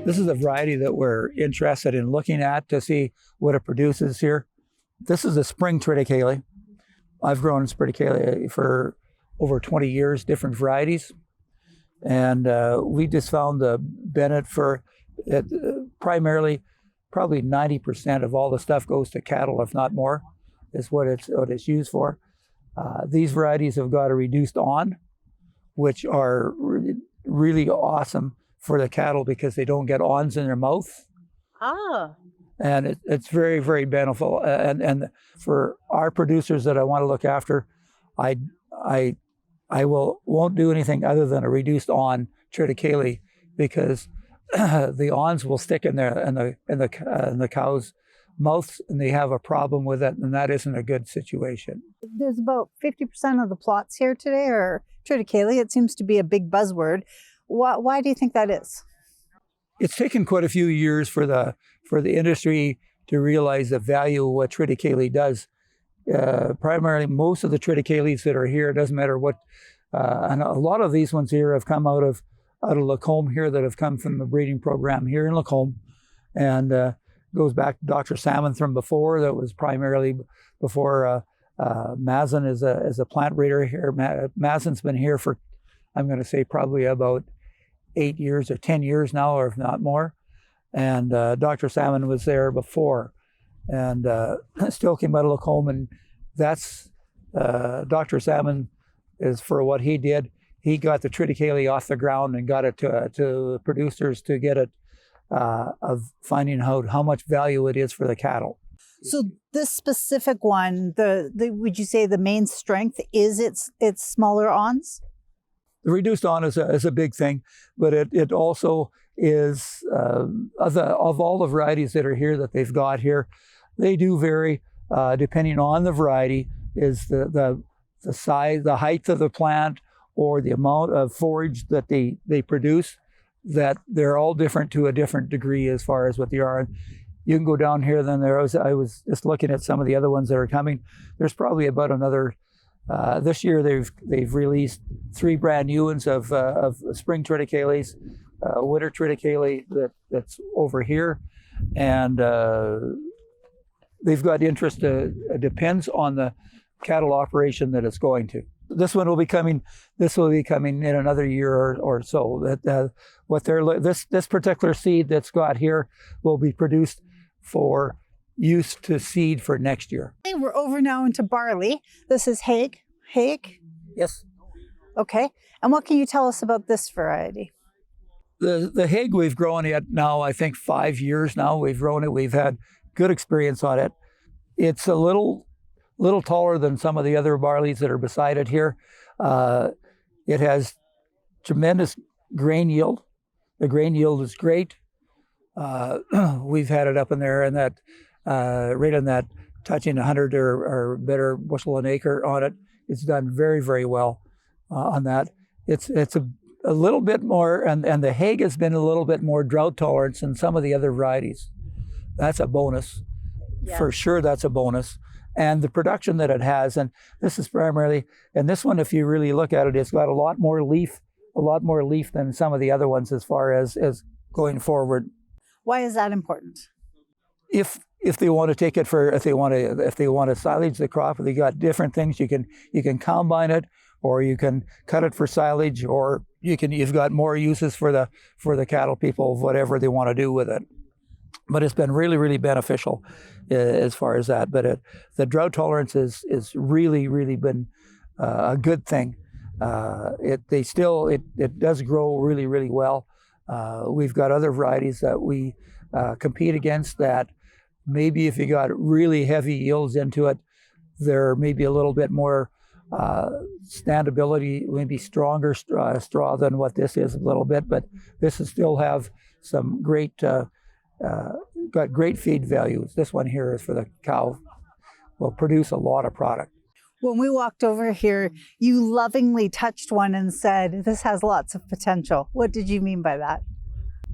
This is a variety that we're interested in looking at to see what it produces here. This is a spring triticale. I've grown triticale for over 20 years, different varieties. And we just found the benefit for it, primarily, probably 90% of all the stuff goes to cattle, if not more, is what it's used for. These varieties have got a reduced-awn, which are really awesome for the cattle because they don't get awns in their mouth. And it's very, very beneficial. And for our producers that I want to look after, I won't do anything other than a reduced-awn triticale because the awns will stick in the cow's mouths, and they have a problem with it, and that isn't a good situation. There's about 50% of the plots here today are triticale. It seems to be a big buzzword. Why do you think that is? It's taken quite a few years for the industry to realize the value of what triticale does. Primarily, most of the triticales that are here, it doesn't matter what, and a lot of these ones here have come out of Lacombe here, that have come from the breeding program here in Lacombe, and goes back to Dr. Salmon from before. That was primarily before Mazin is a plant breeder here. Mazin's been here for, I'm going to say, probably about 8 years or 10 years now, or if not more. And Dr. Salmon was there before, and still came out of Lacombe. And that's Dr. Salmon is for what he did. He got the triticale off the ground and got it to producers to get it of finding out how much value it is for the cattle. So this specific one, would you say the main strength is its smaller awns? The reduced-awn is a big thing, but it also is of all the varieties that are here that they've got here, they do vary depending on the variety. Is the size, the height of the plant, or the amount of forage that they produce, that they're all different to a different degree as far as what they are. You can go down here, then I was just looking at some of the other ones that are coming. There's probably about another, this year they've released 3 brand new ones of spring triticales, winter triticale that's over here. And they've got interest, depends on the cattle operation that it's going to. This will be coming in another year or so. This particular seed that's got here will be produced for use to seed for next year. We're over now into barley. This is Hauge. Hauge? Yes. Okay. And what can you tell us about this variety? The Hauge we've grown it now, I think 5 years now. We've grown it. We've had good experience on it. It's a little taller than some of the other barleys that are beside it here. It has tremendous grain yield. The grain yield is great. We've had it up in there and that right on that, touching 100 or better bushel an acre on it. It's done very, very well on that. It's a little bit more, and the Hauge has been a little bit more drought tolerant than some of the other varieties. That's a bonus. Yeah. For sure, that's a bonus. And the production that it has, and this is primarily, and this one, if you really look at it, it's got a lot more leaf than some of the other ones as far as going forward. Why is that important? If they want to take it for, if they want to silage the crop, they got different things. You can combine it, or you can cut it for silage, or you've got more uses for the cattle people, whatever they want to do with it. But it's been really, really beneficial as far as that. But the drought tolerance is really, really been a good thing. It does grow really, really well. We've got other varieties that we compete against that maybe if you got really heavy yields into it, there may be a little bit more standability, maybe stronger straw than what this is a little bit. But this will still have some great got great feed values. This one here is for the cow, will produce a lot of product. When we walked over here, you lovingly touched one and said, this has lots of potential. What did you mean by that?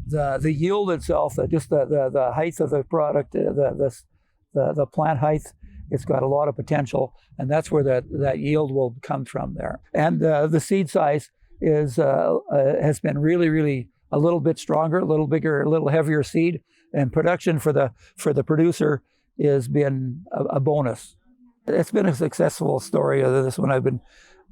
The yield itself, just the height of the product, the plant height, it's got a lot of potential, and that's where that yield will come from there. And the seed size has been really, really a little bit stronger, a little bigger, a little heavier seed, and production for the producer has been a bonus. It's been a successful story of this one.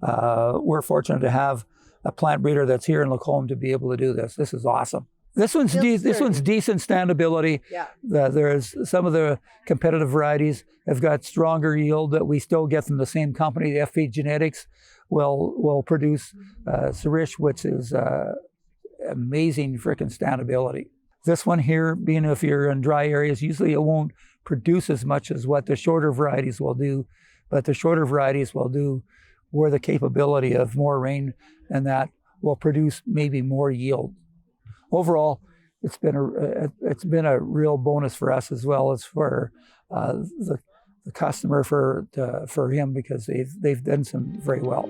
We're fortunate to have a plant breeder that's here in Lacombe to be able to do this. This is awesome. This one's decent standability. Yeah. There's some of the competitive varieties have got stronger yield that we still get from the same company. The FP Genetics will produce Sirish, which is amazing freaking standability. This one here, being if you're in dry areas, usually it won't produce as much as what the shorter varieties will do, but the shorter varieties will do where the capability of more rain and that will produce maybe more yield. Overall, it's been a real bonus for us as well as for the customer for him, because they've done some very well.